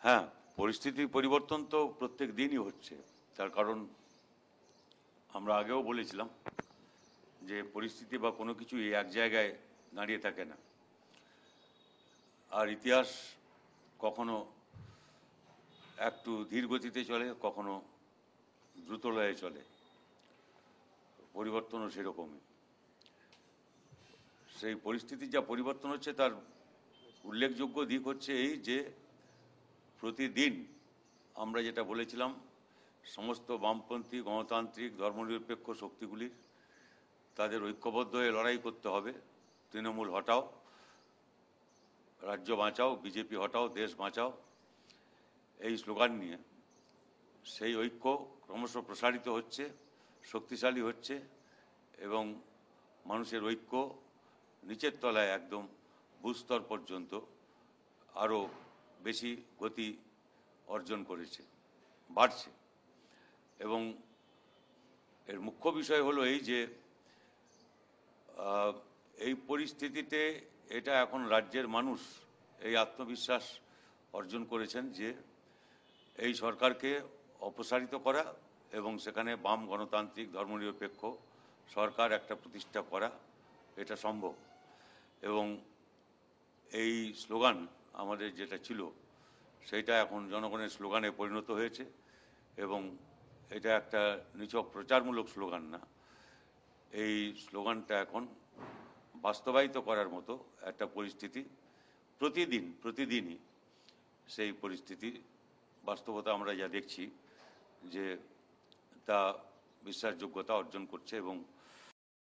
হ্যাঁ, পরিস্থিতির পরিবর্তন তো প্রত্যেক দিনই হচ্ছে। তার কারণ আমরা আগেও বলেছিলাম যে পরিস্থিতি বা কোনো কিছুই এক জায়গায় দাঁড়িয়ে থাকে না। আর ইতিহাস কখনো একটু ধীর গতিতে চলে, কখনো দ্রুত লয়ে চলে। পরিবর্তনও সেরকমই। সেই পরিস্থিতির যা পরিবর্তন হচ্ছে তার উল্লেখযোগ্য দিক হচ্ছে এই যে প্রতিদিন আমরা যেটা বলেছিলাম সমস্ত বামপন্থী গণতান্ত্রিক ধর্মনিরপেক্ষ শক্তিগুলির তাদের ঐক্যবদ্ধ হয়ে লড়াই করতে হবে। তৃণমূল হটাও, রাজ্য বাঁচাও, বিজেপি হটাও, দেশ বাঁচাও, এই স্লোগান নিয়ে সেই ঐক্য ক্রমশ প্রসারিত হচ্ছে, শক্তিশালী হচ্ছে এবং মানুষের ঐক্য নিচের তলায় একদম ভূস্তর পর্যন্ত আরও বেশি গতি অর্জন করেছে, বাড়ছে। এবং এর মুখ্য বিষয় হলো এই যে এই পরিস্থিতিতে এটা এখন রাজ্যের মানুষ এই আত্মবিশ্বাস অর্জন করেছেন যে এই সরকারকে অপসারিত করা এবং সেখানে বাম গণতান্ত্রিক ধর্মনিরপেক্ষ সরকার একটা প্রতিষ্ঠা করা এটা সম্ভব। এবং এই স্লোগান আমাদের যেটা ছিল সেইটা এখন জনগণের স্লোগানে পরিণত হয়েছে এবং এটা একটা নিছক প্রচারমূলক স্লোগান না, এই স্লোগানটা এখন বাস্তবায়িত করার মতো একটা পরিস্থিতি প্রতিদিনই সেই পরিস্থিতির বাস্তবতা আমরা যা দেখছি যে তা বিশ্বাসযোগ্যতা অর্জন করছে এবং